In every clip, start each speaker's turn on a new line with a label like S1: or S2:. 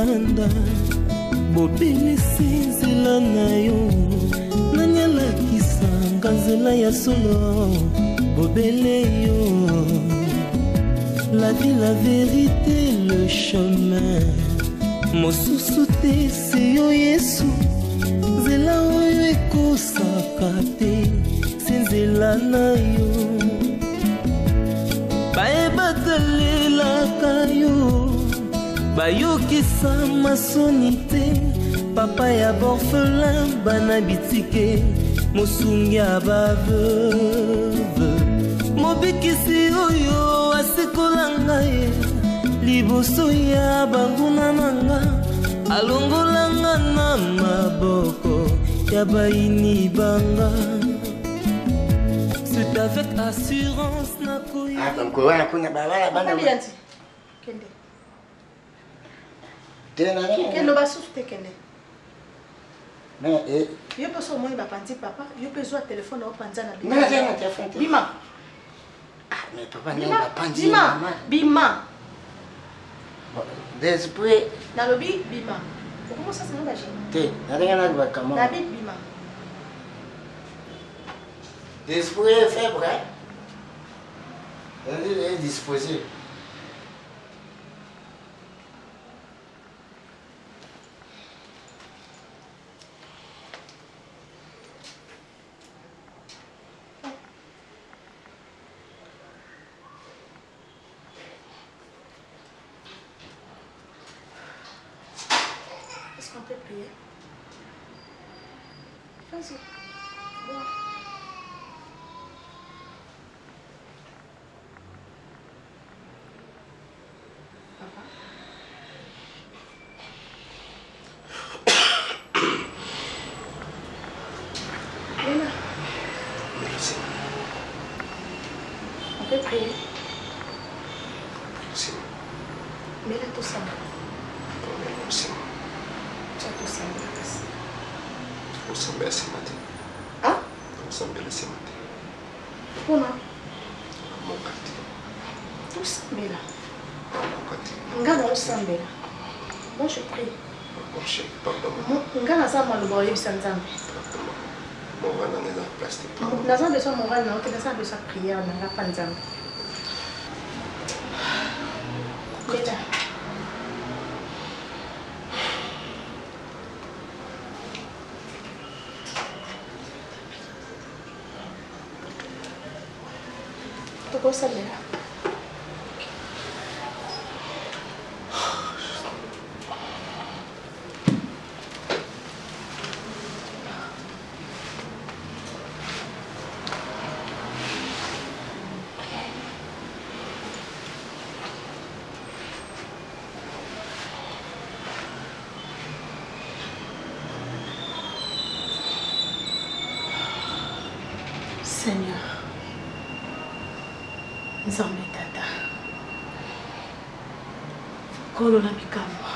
S1: libanda bobelisi nzela na yo nani alakisanga nzela ya solo bobele yo la vie la vérité le chemin mosusu te se yo Yesu nzela oyo ekosaka te se nzela na yo bayebatalelaka yo bayokisa masoni te papa ya borphelin bana bitike mosungi ya baveuve mobikisi oyo asekolanga ye liboso ya banguna nanga alongolanga na maboko ya baini banga c'est avec assurance nakoya
S2: mkowana kunya barabara bana
S3: kende
S2: tena
S3: kende basusu te kende
S2: mais
S3: yo peso moi ba panzi papa yo peso téléphone au panza na
S2: bima na téléphone
S3: bima
S2: mais papa ni ba panzi
S3: bima
S2: Despre
S3: na lobi bima comment ça c'est non baje
S2: te na renga na ba kama
S3: na bima
S2: Despre faible elle est disposée.
S3: Est-ce qu'on peut prier? Vas-y. Bon.
S2: Merci.
S3: On peut prier.
S2: Merci.
S3: Mais là tout ça.
S2: Merci.
S3: Tu as tout ça.
S2: Usambele simati.
S3: Ah?
S2: Usambele simati.
S3: Comment?
S2: Mokati.
S3: Usambela.
S2: Mokati.
S3: Ngana usambela. Moi je prie.
S2: Mon chéri, pardon.
S3: Ngana ça maloba yebisa nzambe.
S2: Mon wana neza plastique.
S3: Naza besoin moral na okenda ça besoin prière na nga panzambe. Mela. Toko sabela. Seigneur, Nzambe Tata, Kolo na bikamwa,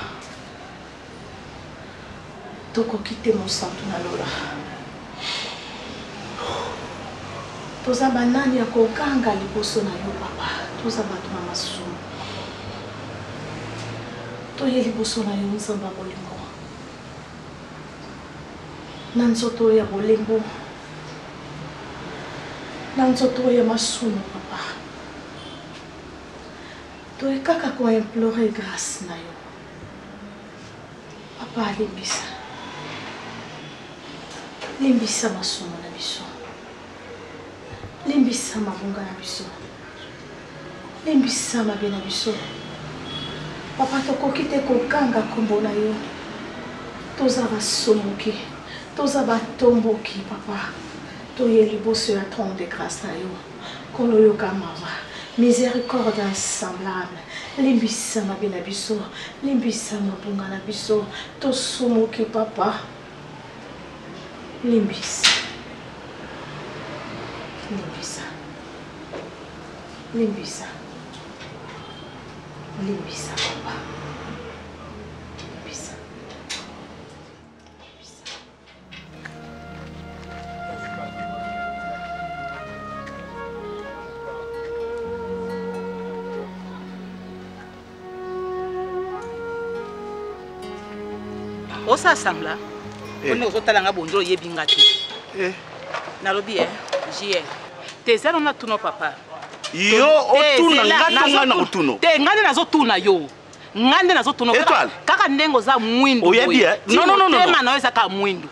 S3: tokoki te mosantu na lola. Toza banani ya kokanga liboso na yo papa, toza bato na masumu. Toye liboso na yo Nzambe ya bolingo. Na nzoto ya bolingo. Na nzoto ya masumu papa. Toye kaka ko implorer grâce na yo. Papa limbisa. Limbisa masumu na biso. Limbisa mabunga na biso. Limbisa mabe na biso. Papa tokoki te kokanga kombo na yo. Toza basomoki. Toza batomboki papa. Toye liboso ya trône de grâce na yo. Kolo yo kamava. Miséricorde insemblable. Limbisa mabe na biso. Limbisa mabunga na biso. Tosomoki papa. Limbisa. Limbisa. Limbisa. Limbisa papa. Limbisa.
S4: Osa sambla. On est au talanga bonjour yebingati. Nalobi JL. Tezana na tuno papa.
S5: Yo otuna ngatonga na kutuno.
S4: Te ngane nazo tuna yo. Ngane nazo tuno. Kaka ndengo za mwindu.
S5: Oyebi non.
S4: Tema na weza ka mwindu.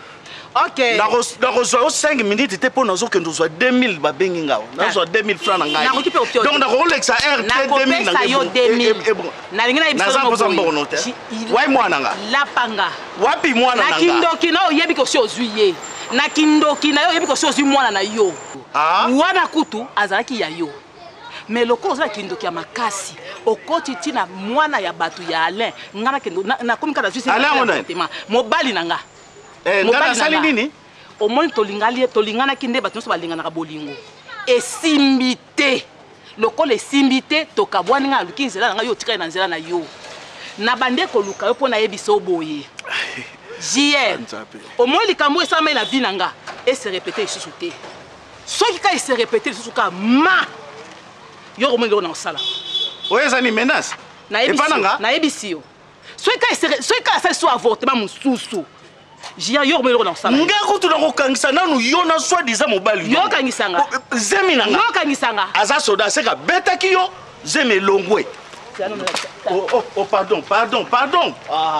S4: OK.
S5: Na reçoit 5 minutes te pour nous que nous soit 2000 ba bengi ngao. Na soit 2000 francs ngai. Donc na Rolex RT 2000
S4: na yo 2000. Na linga ibiso
S5: ngo. Wai mwana nga.
S4: Lapanga.
S5: Wapi mwana nga.
S4: Na kindoki na oyebi ko sio zuye. Na kindoki na yo oyebi ko sio zu mwana na yo. Wana kutu azaki ya yo. Mais le cause la kindoki ya makasi. Okoti tina mwana ya batu ya Alain. Ngana kendo na komika na zusi. Mobali nanga.
S5: Ngana sali nini?
S4: Omoni tolingana kinde batu so balingana ka bolingo. Esimbite. Lokole esimbite tokabwani nga lukinzela nga yo tika na nzela na yo. Na bande ko luka yo pona yebiso boye. JR. Omoni likambo esama na vie nanga et se répéter isusu te. Soki ka se répéter isusu ka ma. Yo omoni lo na sala.
S5: Oyeza ni menace.
S4: Na yebisi yo. Soki ka sa so avortement mususu. Jia yo omelo na sala.
S5: Ngako tu na kokangisa nanu yo na soi disant mobali.
S4: Yo kangisanga.
S5: Zemi nanga.
S4: Yo kangisanga.
S5: Aza soda seka betaki yo zemi longwe. Oh pardon.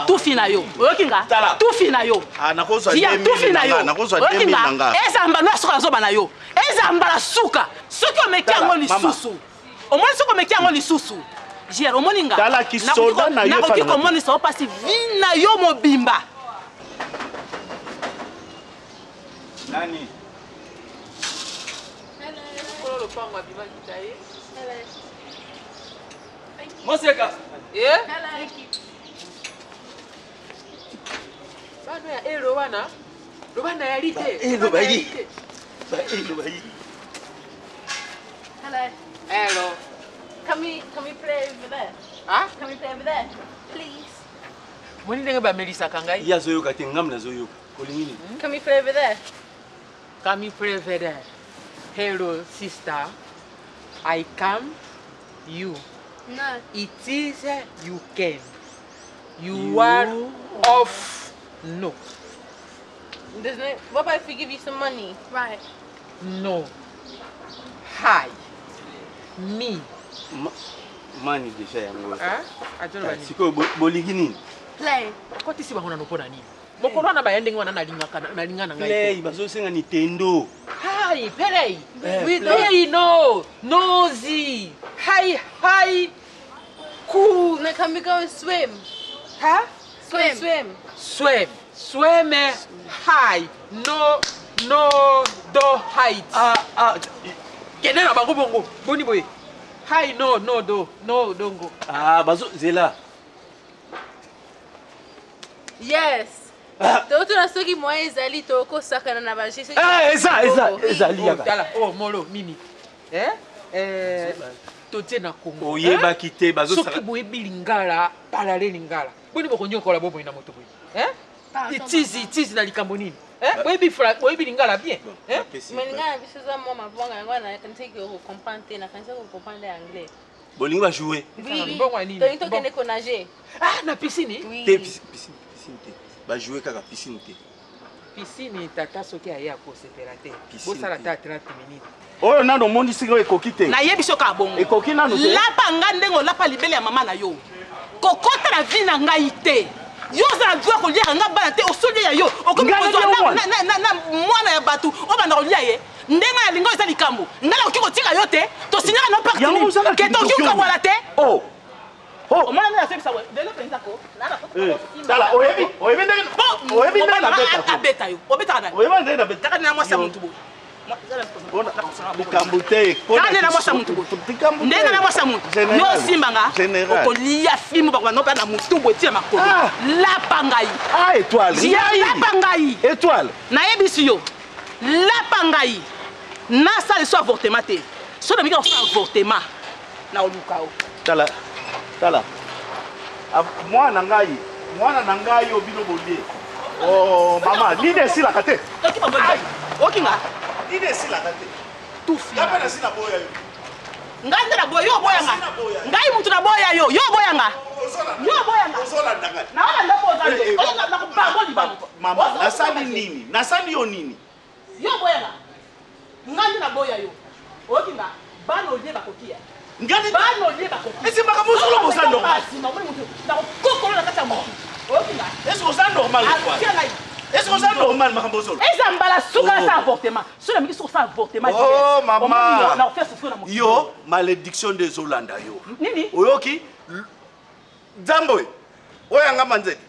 S4: Tout fina yo. Okinga. Tout fina yo.
S5: Nakoza 2000 nakoza 2000 nanga.
S4: Ezamba no soka zo bana yo. Ezamba la suka. Soki omeki yango lisusu. Omoni soko omeki yango lisusu. Jia omoni nga.
S5: Tala ki soda na yo.
S4: Na ko komoni so pasi vina yo mobimba.
S5: Nani?
S6: Hello.
S7: Moseka.
S6: Yeah? Hello. Bado ya Rowana. Rowana ya lite.
S5: Robayi.
S3: Hello. Can we play over there?
S6: Huh?
S3: Can we play over there? Please.
S6: Mwini denga ba Melissa kangai?
S7: Ya zoyoka te ngam na zoyoka. Kolingini.
S3: Can we play over there?
S6: Can we play over there? Hello, sister. I come. You.
S3: No.
S6: It is you can. You are off. No.
S3: There's no. What about if we give you some money? Right.
S6: No. Hi. Me.
S7: Mani desha yango.
S6: I don't know.
S7: Siko bolingini.
S3: Play.
S6: Kwa tisi ba hona nopona nini? Mokolo na ba yende ngwana na linga na ngai.
S7: Play bazo senga Nintendo.
S6: Hi, play. We play no. Nosy. Hi. Cool.
S3: Now can we go and swim?
S6: Huh?
S3: Swim.
S6: Swim. Hi. No. Do height. Kenena bango bongo. Boni boy. Hi. No. Don't go.
S7: Bazo zela.
S3: Yes. Toto na soki moya ezali toko sakana na baje.
S7: Ezali yaka.
S6: Tala. Oh molo mini. Totie na Kongo.
S7: Oyeba kite bazo saka.
S6: Soki boye bilingala, parallel lingala. Boni boko nyokola bobo ina moto boye. Itizi na likambo nini? Boye bilingala bien.
S3: Melingala biso za mwa mabonga yango na kanise ko comprendre na kanise ko comprendre anglais.
S7: Bolingo va jouer.
S3: Oui.
S6: Bongo nini?
S3: Toi kende ko nager.
S6: Na piscine?
S3: Oui.
S7: Piscine te. Va jouer kaka piscine te.
S6: Piscine tata soki aya ko separater. Bosala ta 30 minutes.
S5: Oyo nando mondi singo ekoki te.
S4: Na yebi soka bongo.
S5: Ekoki nando te.
S4: Lapa nga ndengo lapa libele ya mama na yo. Kokota na vie na ngai te. Yo za droit ko lia nga bana te osoli ya yo. Okomi ko na mwana ya batu. O bana ko lia ye. Ndenga ya lingo ezali kambo. Ngala oki ko tika yo te. To signala no partout. Ke to ki ko wala te.
S5: Oh.
S4: Omona na sepisa we. Delo penza ko. Na
S5: Tala oyebi ndenge na beta.
S4: Abeta yo. Obeta na.
S5: Oyebi ndenge na beta.
S4: Taka na mwasa muntu bo.
S5: Likambute.
S4: Kana na mwasa muntu bo. Ndenga na mwasa muntu. Yo simbanga. Okolia fimu ba no pa na muntu bo tia makolo. Lapa ngai.
S5: Étoile.
S4: Lapa ngai.
S5: Étoile.
S4: Na yebisi yo. Lapa ngai. Na sali so avortement te. So na mika so avortement. Na olukao.
S5: Tala. Mwana na ngai obino bolie. Oh mama, lide si la kate.
S4: Okinga.
S5: Lide si la kate.
S4: Tout fi.
S5: Ngapa na si na boya yo.
S4: Nganda na boya yo boya nga. Ngai mutu na boya yo boya nga. Yo boyanga.
S5: Ozolanda.
S4: Na wana ozanda. Na kubango libango.
S5: Mama, nasali nini? Nasali yo nini?
S4: Yo boyanga. Ngandi na boya yo. Okinga bano lié bakokia.
S5: Ngandi
S4: bano lié bakokia.
S5: Est-ce que makambo solo bosa normal?
S4: Na kokolo na kata mo. Okinga.
S5: Est-ce que ça normal quoi? Est-ce que ça normal makambo solo?
S4: Eza mbala suka sa avortement. Solo miki suka sa avortement.
S5: Oh maman.
S4: Na fait souffrir na mo.
S5: Yo, malédiction des Hollandais yo.
S4: Nini?
S5: Oyoki Zamboy. Oyanga manzeti.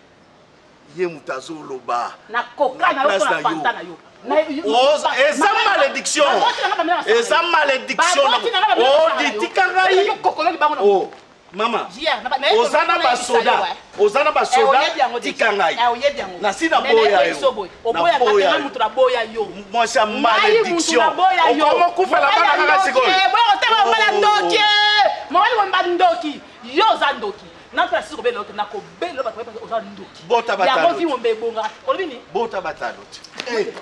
S5: Ye mutazolo ba.
S4: Na koka na yo na fanta na yo.
S5: Eza malédiction. Eza malédiction. Oh, ditikanga. Oh, maman. Ozana ba soda. Ozana ba soda. Tikanga. Na sina boya yo. Na boya yo. Moi c'est malédiction. Comment kufa la bana kaka sikoyo.
S4: Bon, tama mala ndoki. Mwali wamba ndoki. Yo za ndoki. Na pra siko belo na ko belo ba ko oza ndoki.
S5: Bota batalo.
S4: Ya ko fi wombe bonga. Olibini?
S5: Bota batalo. Te.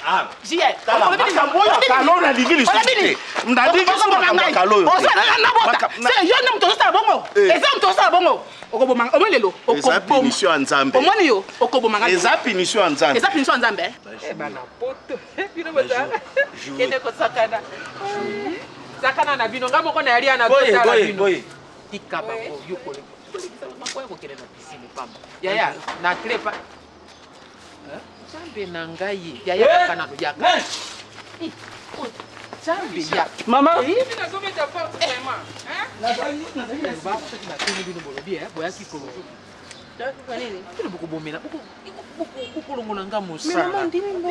S5: Ah.
S4: Jiye.
S5: Kalona ligili sute. Mdadiki suma kalo yo.
S4: Osana na bota. Se yo na mtosa bongo. Eza mtosa bongo. Okoboma omolelo.
S5: Eza punition ya Nzambe.
S4: Omoni yo okoboma.
S5: Eza punition ya Nzambe.
S4: Eza punition ya Nzambe.
S6: Bana poto. Bino bota. Kende ko sakana. Sakana na bino ngamo ko na yali ana tota na bino. Ikaba ko yukole. Makoya ko kele na piscine pamba. Yaya na klepa. Jambe na ngai. Yaya kana no yaka. Jambe ya.
S4: Mama.
S6: Hivi na gome ta porte vraiment. Hein? Na ba ko na tini bino bolobi boya kikolo.
S4: Kwa nini?
S6: Kile buku bomela. Buku longola ngamo sa.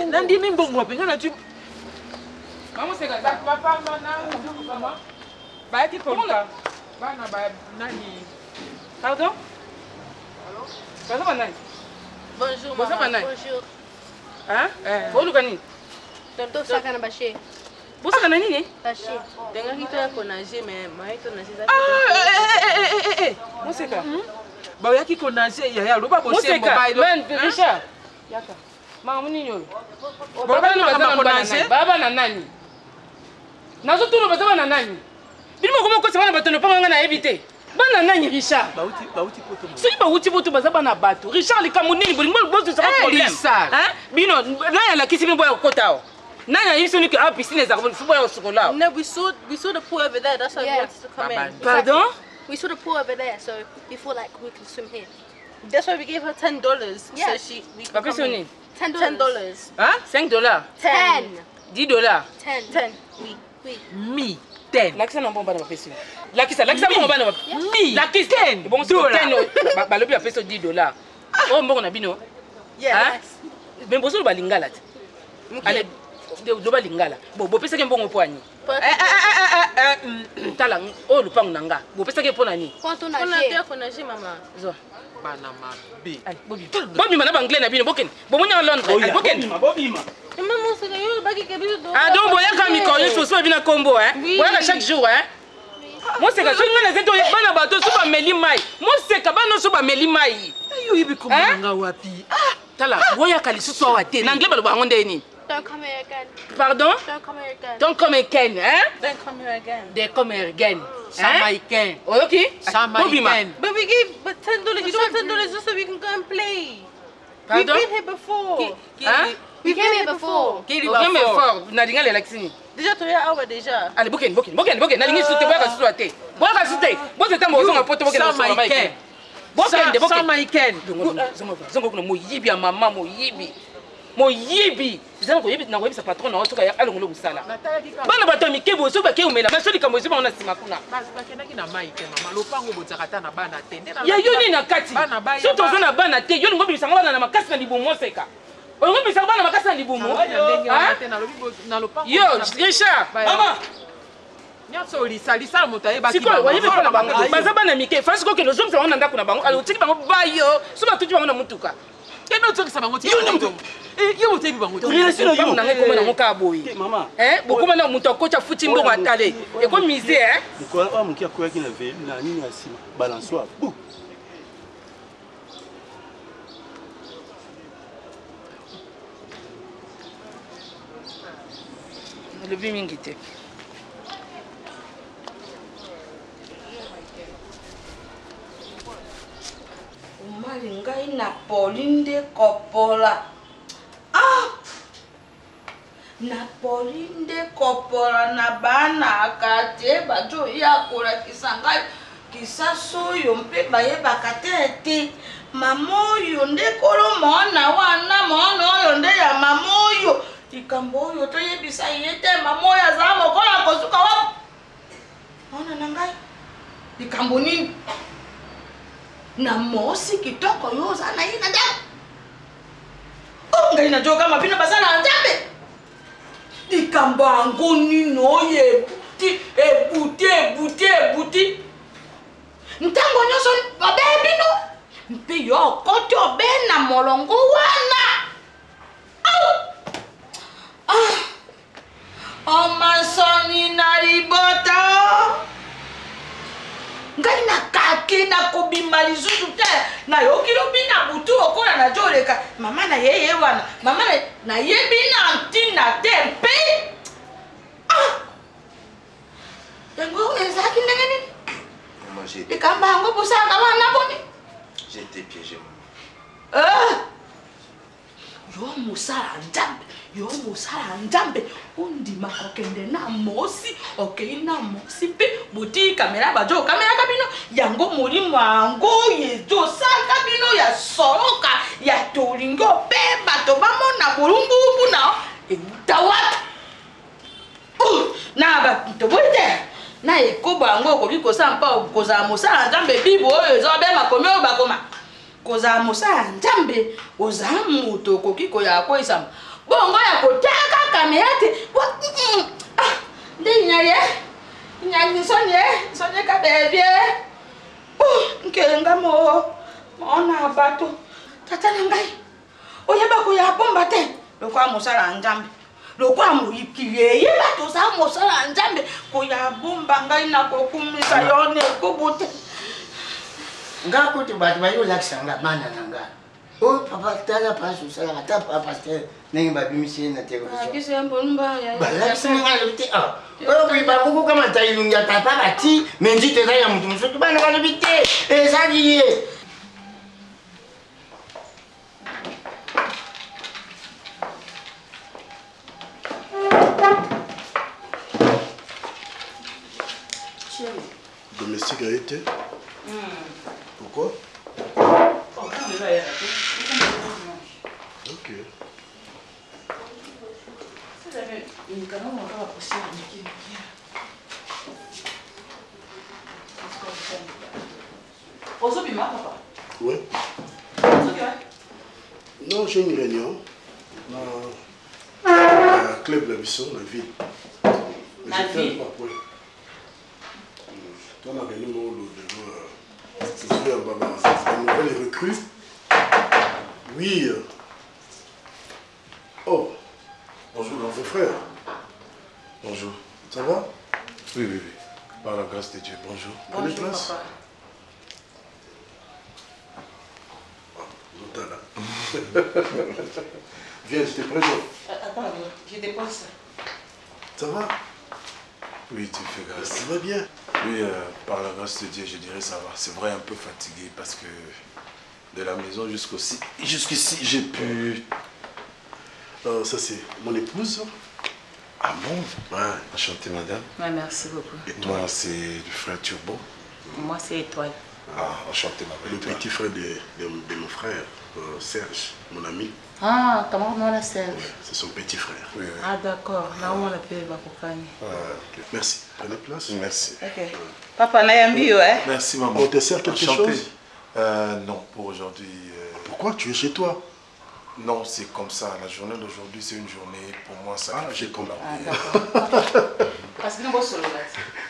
S6: Na ndimi mbongo wapenga na tu. Mama seka za papa na mama. Ba kikolo. Bana ba nani?
S4: Pardon? Bonjour nani?
S8: Bonjour
S4: Bonjour
S8: maman.
S4: nani?
S8: Bonjour.
S4: Hein? Boluka nini?
S8: Tonton Sakana Baché.
S4: Bosaka na nini?
S8: Baché. Denga kito ya konager mais mai to na sisa.
S6: Moseka. Ba yaki konager yaya loba bosse mobile.
S4: Ben Richard. Yaka. Mama nini yo? Baba na bazana konager. Baba na nani? Nazo tuno bazana na nani? Bino ko moko sabana batono panga na éviter. Bana nani Richard?
S7: Bauti poto.
S4: Soki bauti poto bazaba na bato. Richard likamunini bolingo bozo sera problème. Hein? Bino nani la kisi bino boya kokota. Nani yiso ni ka piscine za fubo ya sokola.
S8: No, we saw the pool over there. That's why we wanted to come in.
S4: Pardon?
S8: We saw the pool over there, so we feel like we can swim here. That's why we gave her $10 Yeah. so we can
S4: Papi
S8: come
S4: soni.
S8: in. $10.
S4: Hein? $5.
S8: 10.
S4: $10.
S8: 10. Oui.
S6: Mi 10.
S4: Lakisa na mbomba na bapesi. Lakisa mbomba na bapesi.
S6: Mi.
S4: Lakisa 10. Bon $10. Balobi bapesi $10. Oh mbongo na bino.
S8: Yeah.
S4: Mais bozo ba lingala. Allez, do ba lingala. Bo pesa ke mbongo poani. Tala o lupangu nanga. Bo pesa ke pona ni.
S8: Quand on a konager maman.
S4: Zo.
S6: Bana mabe.
S4: Allez, Bobi mana ba anglais na bino boken. Bo munya Londres. Allez, boken.
S7: Bobima.
S8: Maman, c'est que yo baki ke biso.
S4: Ah donc boya ka miko yo so bina combo boya ka chaque jour Moi c'est que so ngana zeto bana bato so ba meli mai. Moi c'est que bana so ba meli mai.
S6: Yo ibi ko nga wapi.
S4: Tala boya ka lisusu wa te. Na anglais ba lo ba ngonde ni.
S8: Don't come here again.
S4: Pardon?
S8: Don't come here again.
S4: Don't come again,
S8: Don't come here again.
S4: They come here again.
S6: Samaiken.
S4: Okay?
S6: Samaiken.
S8: But we gave $10. You don't want $10 just so we can go and play.
S4: Pardon?
S8: We've been here before.
S4: We
S8: came here before.
S4: Okay, mais fort. Na dinga le laxini.
S8: Déjà tu es awa déjà.
S4: Allez, boken. Na dinga sute boya ka sute te. Boya ka sute. Bo te tambo zonga poto boken na
S6: Samaiken.
S4: Boken.
S6: Samaiken.
S4: Zonga kuna moyibi ya mama moyibi. Zana ko yibi na ko yibisa patron na otoka ya alongolo musala. Bana bato mikebo so ba ke umela. Ma soli kambo ziba ona sima kuna.
S6: Bakendaki na Maiken mama. Lopango botsakata na bana te.
S4: Ya yoni na kati. So to zana bana te. Yoni ngobi bisanga bana na makasi na libumu seka. Ngobi bisanga bana makasi na libumu. Yo, Richard. Mama.
S6: Nyaso lisa moto ayeba ki
S4: ba. Siko wayibi ko na bango. Baza bana mike. Fasi ko ke no zomsa ona ndako na bango. Alo tiki bango bayo. So ba tuti bango na mutuka.
S6: Keno tsokisa bango ti. Yo motebi bango ti.
S4: Relation yo na ngeko na ngoka boyi.
S7: Mama.
S4: Bokoma na muto akocha futi mbongo atale. Eko misé
S7: Mkoa wa mkia kwa kina veli na nini asima. Balançoire. Bou.
S4: Le bimingite.
S9: ngai na Pauline Coppola. Ah! Na Pauline Coppola na bana akate bajo ya kura kisangai kisaso yompe baye bakatete mamoyo ndekolo mona wana mona oyo nde ya mamoyo ikambo yo to yebisa yete mamoya za mokola kosuka wa ona nangai ikambo nini na mosi kitoko yo za na ina da o ngai na joka mabino basana njambe ikambo angoni no ye ebuti ntango nyoso babebino mpe yo kote obe na molongo wana omasoni na libota ngai na kaki na kobima lisusu te nayoki lobi na butu okola na joleka mama na yeye wana mama na yebi na ntina te mpe yango ezalaki ndenge nini ikamba yango busaka wana boni
S2: j'ai été piégé.
S9: Yo musala njambe undima kokende na mosi okei na mosi pe buti kamera bajo kamera kabino yango muri mwango yezo saka bino ya soroka ya tolingo pe bato bamona bulumbu na ewutawata na ba toboite na ekoba yango koliko sampa koza musala njambe bibo oyo zo be makomi oyo bakoma koza musala njambe oza muto kokiko ya koisama bongo ya koteka kamera te ndi nyari sonye ka bebie nkelenga mo ona bato tata na ngai oyeba ko ya bomba te lokwa musala njambe lokwa muyikiye yeba to sa musala njambe ko ya bomba ngai na kokumisa yone kubute
S10: ngakuti bati bayo laksanga mana nanga o papa tala pasu sala ta papa ste nengi babimisi na television
S9: akise mbonba ya
S10: balaksanga lobite o kuiba kuku kama tailungia tata bati menji teza ya mtu msuki bana kana bite ezagiye
S7: Domestique a été. Pourquoi? Ok. Oui. Non, j'ai une réunion dans le club de la Bisson, la ville.
S4: La ville?
S7: Oui. Toi, on a gagné mon lot de nouvelles recrues. Oui. Oh. Bonjour, mon frère. Bonjour. Ça va? Oui, oui, oui. Par la grâce de Dieu. Bonjour. Prenez place.
S9: Papa.
S7: Viens, je te présente.
S9: Attends, je dépose ça.
S7: Ça va?
S11: Oui, tu fais grâce.
S7: Ça va bien?
S11: Oui, par la grâce de Dieu, je dirais ça va. C'est vrai, un peu fatigué parce que de la maison jusqu'ici, j'ai pu...
S7: Ça, c'est mon épouse.
S11: Ah bon?
S7: Ouais.
S11: Enchanté, madame.
S4: Ouais, merci beaucoup.
S11: Et toi, c'est le frère Turbo?
S4: Moi, c'est Étoile.
S11: Ah, enchanté, ma belle.
S7: Le petit frère de mon frère, Serge, mon ami.
S4: Ah, comment on a Serge?
S7: Ouais, c'est son petit frère.
S11: Oui, oui.
S4: Ah, d'accord. Là, on l'appelle Bakokani.
S7: Okay. Merci. Prenez place.
S11: Merci.
S4: Ok. Papa, Nayambi, ouais.
S11: Merci, maman.
S7: On te sert quelque chose?
S11: Non, pour aujourd'hui.
S7: Pourquoi? Tu es chez toi?
S11: Non, c'est comme ça. La journée d'aujourd'hui, c'est une journée pour moi. Ça
S7: j'ai compris.
S4: Parce que nous sommes là.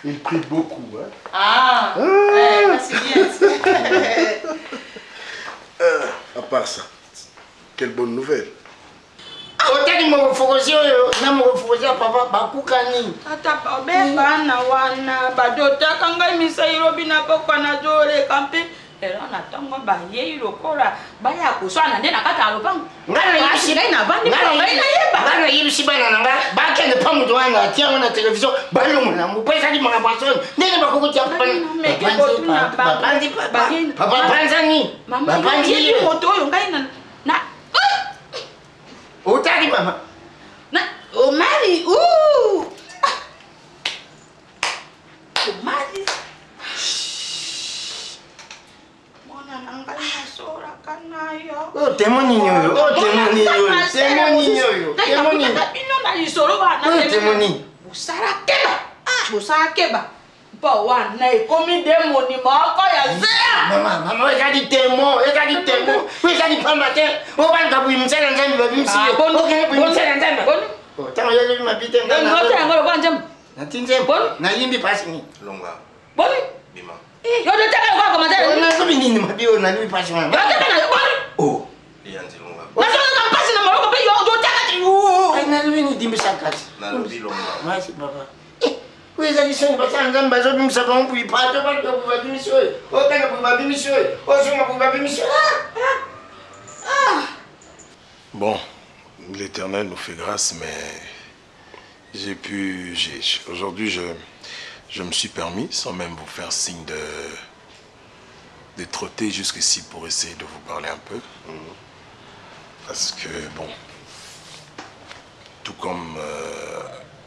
S7: Il prie beaucoup. Hein?
S4: Ah, ouais, c'est bien.
S7: À part ça, quelle bonne nouvelle.
S10: Otaki mwofokozi oyo na mwofokozi papa bakukani.
S9: Ata babe bana wana badota kanga misairo bina pokwa na jole kampe Ero na tongo ba ye lokola baya kuswana nde nakata lopango.
S10: Ngana yishi
S9: na vandi ko ngai na yeba.
S10: Ngana yishi bana nanga ba kende pamu doana tia na television balo muna mu pesa di mga pasoni. Nene ba kukutia papa. Bapanzi papa. Papa panzani. Bapanzi
S9: ye moto yo ngai na
S10: Utari mama.
S9: Na Omari Omari. Mona nanga nasora kanayo.
S10: Temoni nyoyo. Temoni nyoyo. Temoni nyoyo. Temoni.
S9: Ino na isoro ba na
S10: temoni.
S9: Busara keba. Busara keba. Ba wa na ikomi demoni mako ya zea.
S10: Mama ezali temo. Ezali pambate. Obanga buyimsana nzambi babimsiye. Okene buyimsana nzambi. Tama yele mabite ngana.
S9: Ngote ngolo kwa nzambi.
S10: Natinze na yimbi pasi ni.
S2: Longa.
S9: Boni.
S2: Bima.
S9: Yo de taka kwa komanda.
S10: Na so binini mabio na yimbi pasi mama.
S9: Yo taka na boni.
S10: Oh.
S2: Yanzi longa.
S9: Na so na pasi na maroko pe yo do taka ti.
S10: Ai na bini dimbi sakati.
S2: Na lobi longa.
S10: Masi baba. Kuiza lisoni basana nzambi bazobimisa bango kuipato bali kubabimisho. Okanga kubabimisho. Osunga kubabimisho.
S11: Bon, l'Éternel nous fait grâce, mais aujourd'hui, je me suis permis, sans même vous faire signe de trotter jusqu'ici pour essayer de vous parler un peu. Parce que, bon, tout comme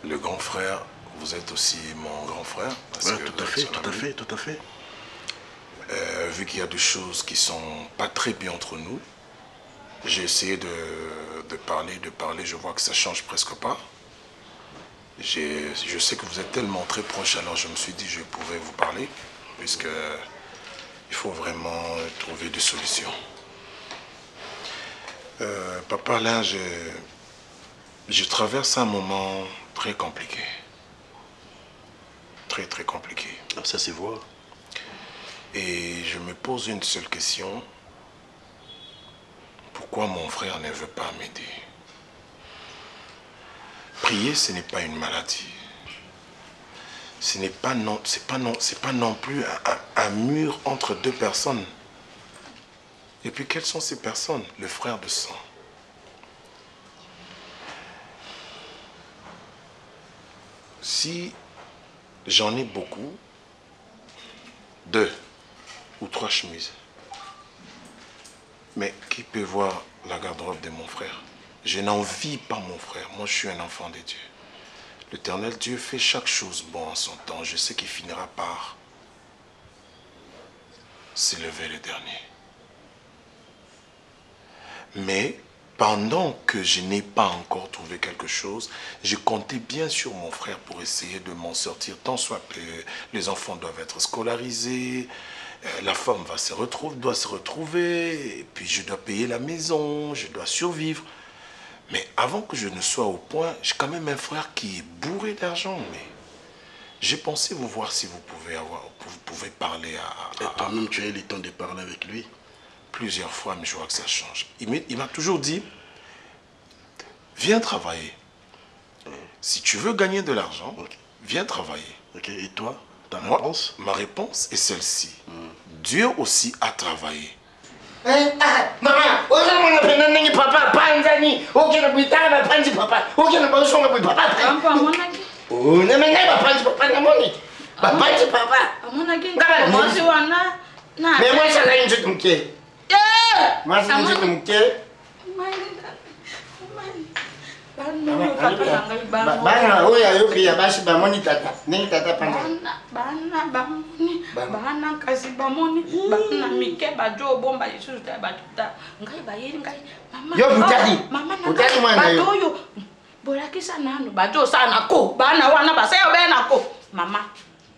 S11: le grand frère, vous êtes aussi mon grand frère. Parce que
S7: tout à fait.
S11: Vu qu'il y a des choses qui sont pas très bien entre nous, j'ai essayé de parler, je vois que ça change presque pas. Je sais que vous êtes tellement très proches, alors je me suis dit que je pouvais vous parler, puisque il faut vraiment trouver des solutions. Papa, là, je traverse un moment très compliqué. Très compliqué.
S7: Ah, ça c'est voir.
S11: Et je me pose une seule question. Pourquoi mon frère ne veut pas m'aider? Prier, ce n'est pas une maladie. Ce n'est pas non plus un mur entre deux personnes. Et puis, quelles sont ces personnes? Le frère de sang. Si j'en ai beaucoup, 2 ou 3 chemises, mais qui peut voir la garde-robe de mon frère? Je n'envie pas mon frère. Moi, je suis un enfant de Dieu. L'Éternel Dieu fait chaque chose bon en son temps. Je sais qu'il finira par s'élever le dernier. Mais pendant que je n'ai pas encore trouvé quelque chose, je comptais bien sur mon frère pour essayer de m'en sortir, tant soit que les enfants doivent être scolarisés, la femme doit se retrouver, et puis je dois payer la maison, je dois survivre. Mais avant que je ne sois au point, j'ai quand même un frère qui est bourré d'argent. Mais j'ai pensé vous voir si vous pouvez parler à...
S7: Et toi-même, tu as eu le temps de parler avec lui?
S11: Plusieurs fois, mais je vois que ça change. Il m'a toujours dit, viens travailler. Si tu veux gagner de l'argent, viens travailler.
S7: Ok, et toi, ta
S11: réponse? Ma réponse est celle-ci. Dieu aussi a travaillé.
S10: Maman, aujourd'hui on a pris papa, panzani, ok na buitana panzi papa, ok na bausonga bui papa.
S9: Papa monaki.
S10: Oh, na menga panzi papa na moni. Panzi papa.
S9: Monaki. Moi wana na.
S10: Mais moi ça là une toute mke. Moi c'est une toute mke. Bana oya yopi ya bashi bamoni tata. Nini tata panza?
S9: Bana bamoni. Bana kasi bamoni. Bana mike bajo bomba isusu ta batuta. Ngai bayeli ngai. Mama.
S10: Yo butali.
S9: Mama na.
S10: Butali mwana yo.
S9: Batoyo. Bolakisa nano bajo sana ko. Bana wana basayo bena ko. Mama.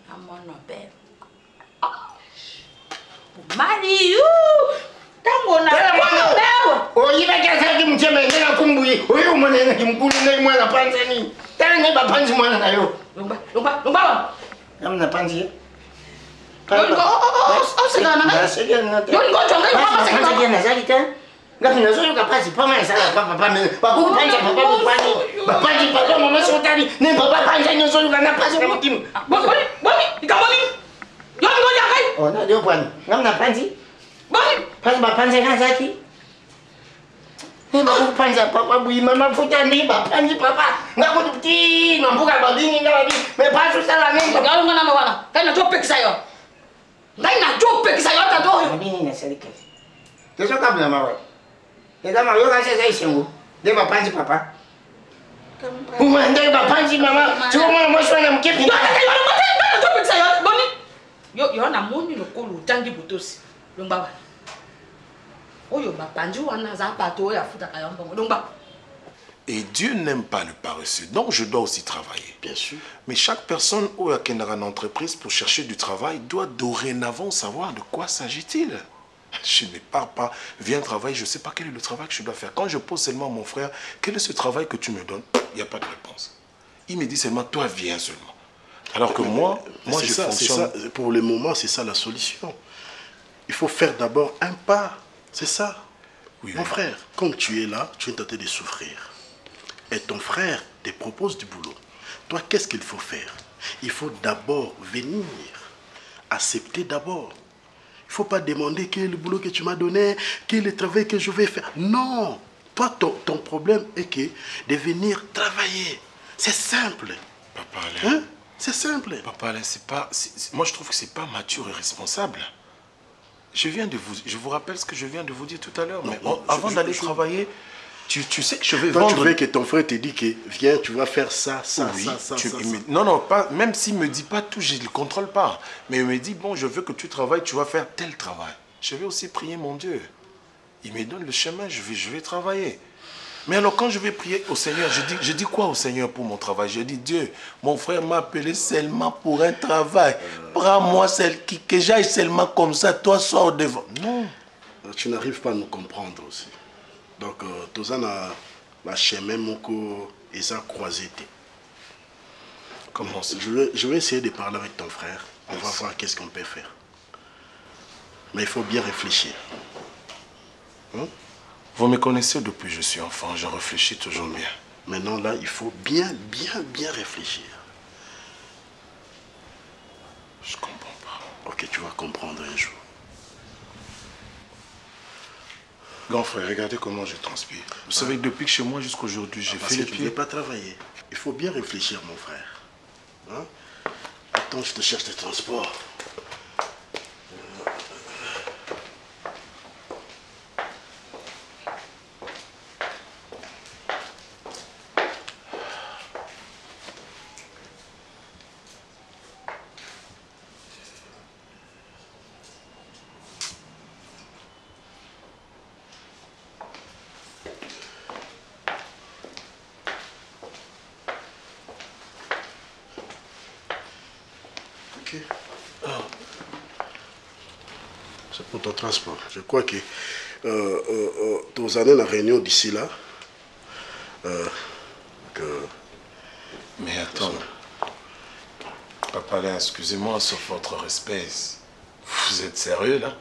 S9: Amono be. Mariu. Tango na bewa.
S10: Oyiba kasa kimcheme ngena kumbuyi. Oyo mwana kimkulu ngai mwana panzani. Tana ne bapanzi mwana nayo.
S9: Lumba.
S10: Namna panzi. Panza bapanza kazaki. Niba kupanza papa bui mama futa niba panzi papa. Ngakuti ngambuka babingi ngabi. Me pasu sala nini.
S9: Ngalo ngana mwana. Kana jope kisayo. Ngaina jope kisayo tato.
S10: Nini na selike. Teso kabla mawa. Eda mawa yo kanse sai sengu. De bapanzi papa. Uma ndege bapanzi mama. Chuma moswana mkepi.
S9: Jope kisayo boni. Yo na moni lokolo tangi butosi. Longba.
S11: Et Dieu n'aime pas le paresseux, donc je dois aussi travailler.
S7: Bien sûr.
S11: Mais chaque personne ou à qui une entreprise pour chercher du travail doit dorénavant savoir de quoi s'agit-il. Je ne pars pas, viens travailler, je ne sais pas quel est le travail que je dois faire. Quand je pose seulement à mon frère, quel est ce travail que tu me donnes, il n'y a pas de réponse. Il me dit seulement, toi viens seulement. Alors que moi je fonctionne...
S7: Ça, pour le moment, c'est ça la solution. Il faut faire d'abord un pas. C'est ça. Oui, mon frère, comme tu es là, tu es tenté de souffrir. Et ton frère te propose du boulot. Toi, qu'est-ce qu'il faut faire? Il faut d'abord venir. Accepter d'abord. Il ne faut pas demander quel est le boulot que tu m'as donné, quel est le travail que je vais faire. Non. Toi, ton problème est que de venir travailler. C'est simple.
S11: Papa Alain.
S7: Hein? C'est simple.
S11: Papa Alain, c'est pas... moi, je trouve que c'est pas mature et responsable. Je vous rappelle ce que je viens de vous dire tout à l'heure. Mais avant d'aller travailler, tu sais que je vais vendre...
S7: Tu veux que ton frère te dit que viens, tu vas faire ça, ça,
S11: oui,
S7: ça.
S11: Non, pas, même s'il ne me dit pas tout, je ne le contrôle pas. Mais il me dit, bon, je veux que tu travailles, tu vas faire tel travail. Je vais aussi prier mon Dieu. Il me donne le chemin, je vais travailler. Mais alors quand je vais prier au Seigneur, je dis quoi au Seigneur pour mon travail? Je dis, Dieu, mon frère m'a appelé seulement pour un travail. Prends-moi que j'aille seulement comme ça, toi sors devant. Non.
S7: Tu n'arrives pas à nous comprendre aussi. Donc, tous un chemin et ça croisé.
S11: Comment ça?
S7: Je vais essayer de parler avec ton frère. On va voir qu'est-ce qu'on peut faire. Mais il faut bien réfléchir. Hein?
S11: Vous me connaissez depuis que je suis enfant, je réfléchis toujours bien.
S7: Maintenant, là, il faut bien réfléchir.
S11: Je comprends pas.
S7: Ok, tu vas comprendre un jour.
S11: Grand frère, regardez comment je transpire. Vous savez que depuis que chez moi jusqu'à aujourd'hui, j'ai fait les pieds.
S7: Tu ne veux pas travailler. Il faut bien réfléchir, mon frère. Hein? Attends, je te cherche des transports. C'est pour ton transport. Je crois que tu as une réunion d'ici là.
S11: Mais attends. Papa Alain, excusez-moi, sauf votre respect. Vous êtes sérieux là?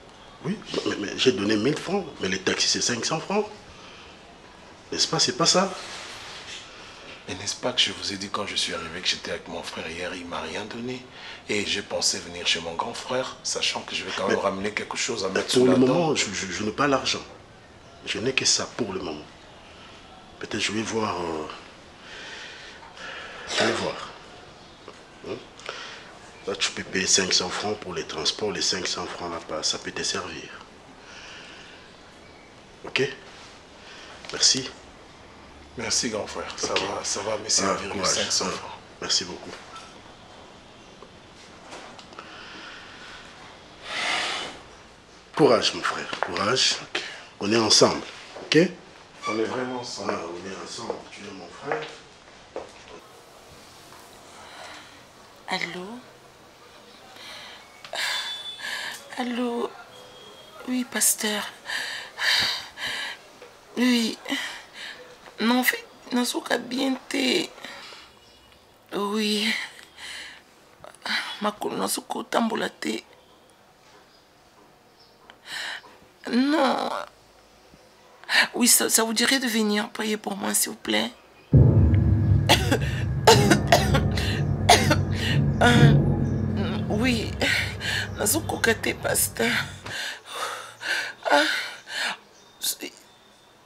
S7: Oui, mais j'ai donné 1000 francs. Mais les taxis c'est 500 francs. N'est-ce pas? C'est pas ça?
S11: Mais n'est-ce pas que je vous ai dit quand je suis arrivé que j'étais avec mon frère hier, il ne m'a rien donné. Et j'ai pensé venir chez mon grand frère, sachant que je vais quand même ramener quelque chose à mettre sous la dent.
S7: Pour le moment, je n'ai pas l'argent. Je n'ai que ça pour le moment. Peut-être je vais voir... Je vais voir. Hein? Là, tu peux payer 500 francs pour les transports. Les 500 francs là-bas, ça peut te servir. Ok? Merci.
S11: Merci, grand frère. Ça va me servir les 500 francs.
S7: Merci beaucoup. Courage, mon frère. Courage. Okay. On est ensemble. Ok?
S11: On est vraiment ensemble.
S7: Ah, on est ensemble. Tu es mon frère.
S12: Allô? Allô? Oui, pasteur. Oui. Non, fait, non, soka bien te. Oui. Makolo non soka tambola te. Non. Oui, ça vous dirait de venir prier pour moi, s'il vous plaît? Oui. Non soka te, pasteur.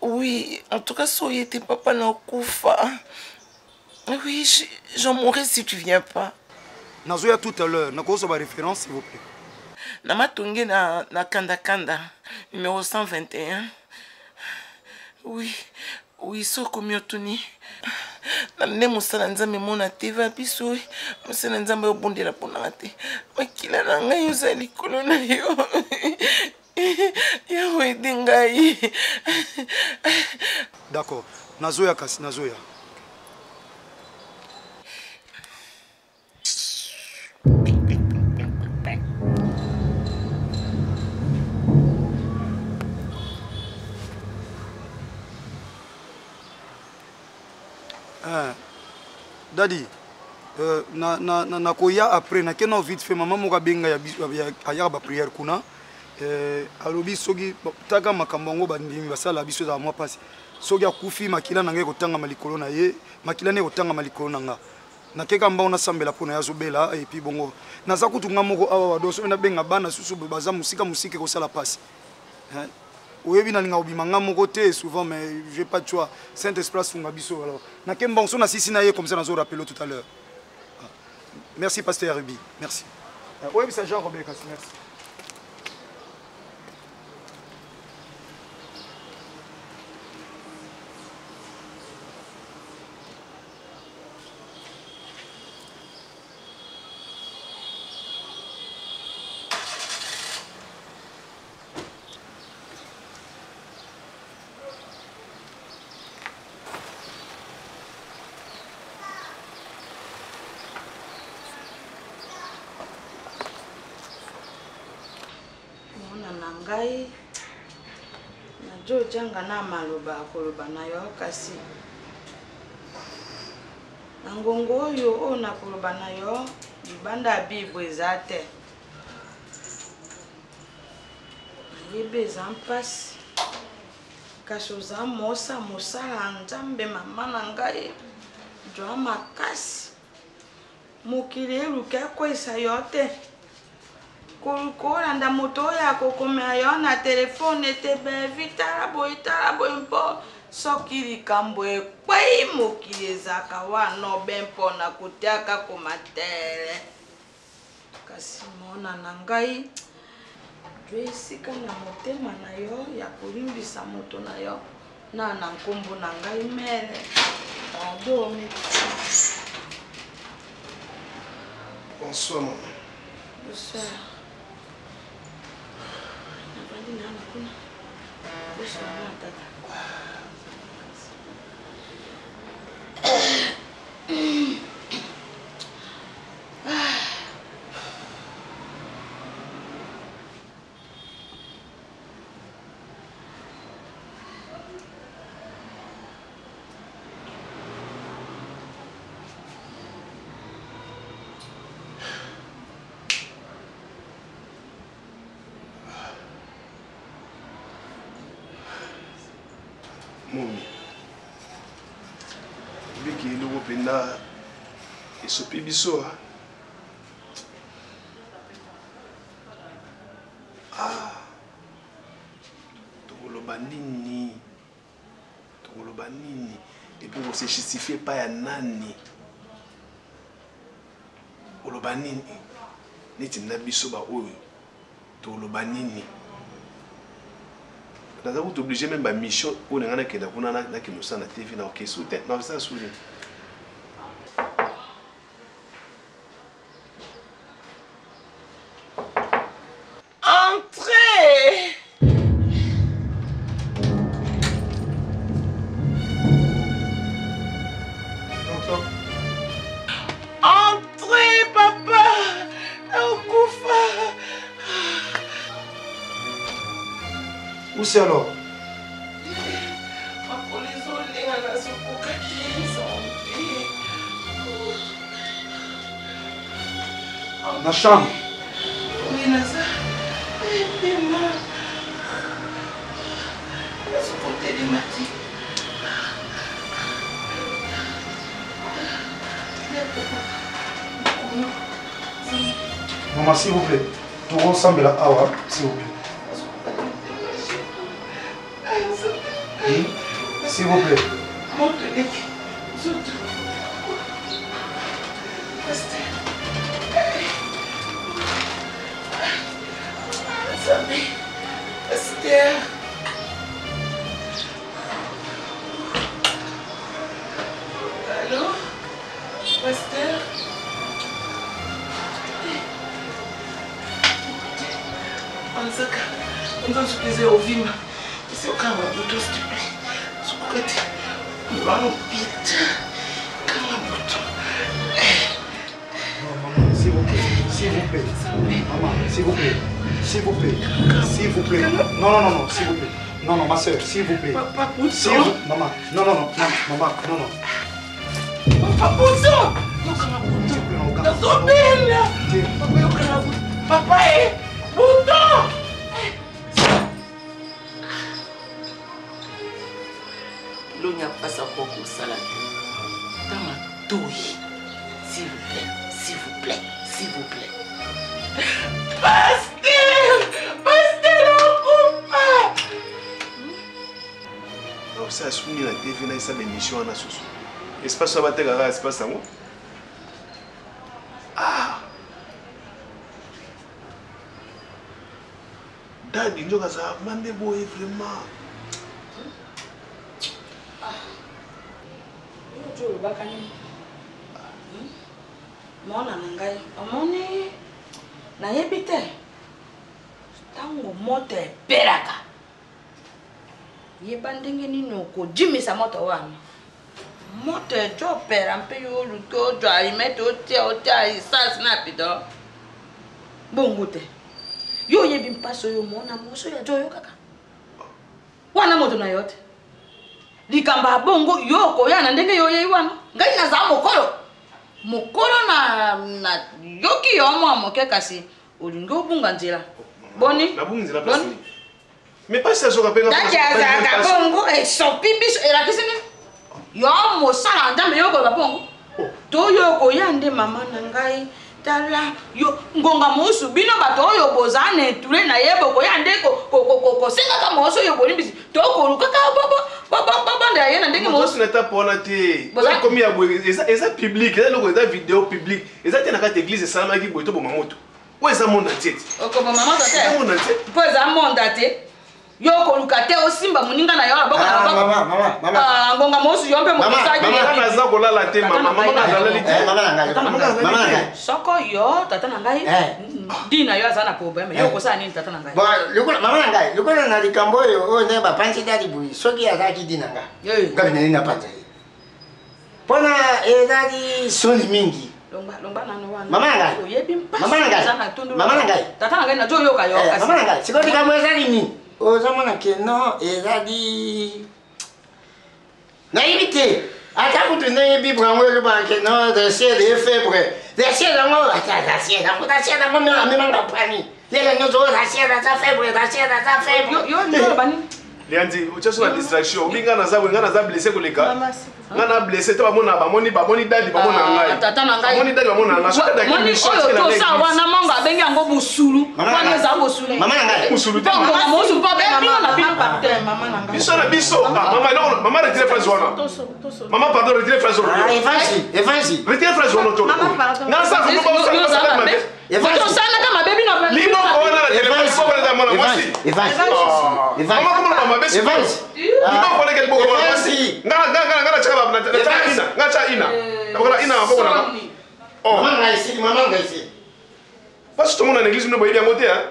S12: Oui, en tout cas, Soye, tes papa n'a Koufa. Oui, j'en mourrai si tu viens pas.
S13: Nazoya tout à l'heure, n'a pas référence, s'il vous plaît.
S12: Namatungi na Kanda Kanda, numéro 121. Oui, so komiotuni. Namne musala nzambe mona teva biso, musala nzambe obondela pona te. Makila na ngai uzali kolona yo. Yawe dingai.
S13: D'accord. Nazoya kasi Nazoya. Daddy, na koya après na kena vite fait maman moka benga ya ba prière kuna alobi soki taka makambo bandimi basala biso za moi passe soki akufi makila na ngai kotanga malikolo na ye makila ne kotanga malikolo na nga na keka mba ona sambela pona ya zobela et puis bongo naza kutunga moko awa wadoso na benga bana susu baza musika ko sala passe oyebi na linga obima nga moko te souvent mais j'ai pas de choix Saint-Esprit funga biso alors na kemba on na sisi na ye comme ça na zo rappelé tout à l'heure. Merci pasteur Ruby, merci. Oui, c'est Jean Robert, merci.
S9: Ngai na jojanga na maloba koloba na yo kasi na ngongo oyo na koloba na yo libanda Bible ezate yebe zampasi kasi oza mosala nzambe mama na ngai jwa makasi mokili eluka ekwesa yo te kolanda moto ya kokomela yo na telefone te bevitala boye mpo soki likambo ekwei mokili ezaka wana obe mpona kotiaka komatele kasi mona na ngai jo esika na motema na yo ya kolimbisa moto na yo na nkombo na ngai mere adomi.
S2: Bonsoir maman.
S9: Bonsoir.
S2: Momi, lui qui est le Pena et ce pibiso. Ah, Tokoloba nini, et puis on se justifie pas à nani. Tokoloba nini, niti na biso ba oyo, Tokoloba nini. Nous avons obligé même ma mission pour nous rendre que nous avons na TV na OK soutien na ça souli.
S12: Entrez. Entrez papa. Okufa.
S13: Où c'est alors? Ma chambre.
S12: Oui, Nasa.
S13: Maman, s'il vous plaît. Tout ensemble là, s'il vous plaît. S'il vous plaît.
S12: Esther. Allô? Esther? On va se plaisir au vime. C'est au cas où on s'il te plaît.
S13: S'il vous plaît, s'il vous plaît, maman, s'il vous plaît, s'il vous plaît, s'il vous plaît, non, s'il vous plaît, non, ma soeur, s'il vous plaît, maman, non, maman, non.
S12: Papa, papa, bouton. L'on a pas sa propre salade. Dans ma douille. S'il vous plaît, s'il vous plaît, s'il vous plaît. Pasteur, on coupe.
S2: Non, ça a soumis la TV, ça a une émission à la sauce. Espace à battre, espace à moi. Ah! Daddy, je suis demandé vraiment.
S9: Mwana nangai omoni nayebi te ntango moto eperaka yeba ndenge nini okojimisa moto wana moto ejo opera mpe yo oluki ojo alimete otia lisasi na pido bongo te yo oyebi mpasi oyo mona moso ya jo oyo kaka wana moto na yo te likambo ya bongo yo okoya na ndenge yo oyei wana ngai naza mokolo na yoki yo mwa moke kasi olingi obunga nzela boni
S2: nabunga nzela place mais pas ça soka penga
S9: ka bongo esopi biso elakisi nini yo mosala nzambe yo koyeba bongo to yo koya nde mama na ngai tala yo ngonga mosu bino bato oyo boza na etule na yebo koya nde kosengaka moso oyo bolimbisi to kolukaka baba nda yena ndenge mosu
S2: neta pona te boza komi ya boye eza public eza loko eza vidéo public eza te na kati église esalamaki boye to boma moto oyo eza monde entier
S9: okoboma moto te mpo eza monde te yo koluka te osimba moninga na yo aboko na boko ngonga mosu yo mpe mokosaki
S2: mama naza kolala te mama nazalali te
S9: mama ngai soko yo tata na ngai di na yo aza na problème yo kosala nini tata na ngai
S10: mama na ngai lokola na likambo oyo nde bapanzi dali boye soki azalaki di na ngai ngabi nali na panza ye mpona ezali soni mingi mama na ngai
S9: tata na ngai nazo yoka yo
S10: mama na ngai sikoyo likambo ezali nini ozomona ke non ezali nayebi te ata kutu nayebi brango elobaka ke non dasier de febre dasier yango dasier yango amemanga pani lelo nyonso oyo dasier aza febre
S9: yo bani
S2: Leandi, ucha sona distraction. Obi nga naza blessé koleka. Nga na blessé to bamoni dadi bamona ngai.
S9: Tata na ngai.
S2: Bamoni dadi bamona ngai. So dadi
S9: moni oyo to sa wana manga bengi yango busulu. Wana za busulu.
S10: Mama na ngai.
S2: Busulu te.
S9: Mama mosu pa be bino na bino pa mama na ngai.
S2: Biso na biso. Mama retire phrase wana. Mama pardon retire phrase wana.
S10: Evansi.
S2: Retire phrase wana to.
S9: Mama pardon.
S2: Na sa ko ba sa.
S9: Evansi sana kama bebi na
S2: Libo ko wana na téléphone ko na mona mwasi.
S10: Evansi.
S2: Mama ko mona mabesi.
S10: Evansi.
S2: Libo ko le kelbo ko mona mwasi. Nga chaka ba na nga cha ina. Nakola ina ko na.
S10: Oh. Mama ngai si.
S2: Parce que tout le monde en église nous boit bien côté hein.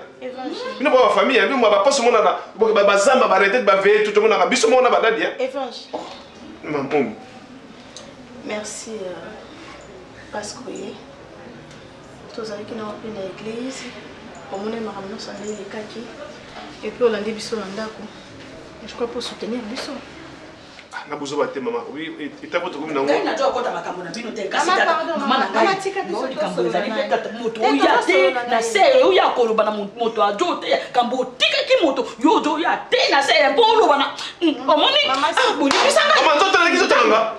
S2: Nous boit famille, nous boit pas ce monde là. Ba zamba ba arrêter ba veiller tout le monde na biso monde ba dadi hein.
S3: Évangile.
S2: Maman.
S3: Merci parce que tous avec qui n'ont pas l'église, au moins ma ramène sur les kaki et puis on a des bisous dans d'accord. Je crois pour soutenir bisous.
S2: Na buzo ba te mama. Oui, et ta votre comme na ngo.
S9: Na jo kota makambo na bino te kasi mama na ngai. Yo likambo ezali pe tata moto oya te na se oya koloba na moto ajo te kambo tika ki moto yo jo ya te na se bolo bana. Omoni buli bisanga.
S2: Mama nzoto na kizo tanga.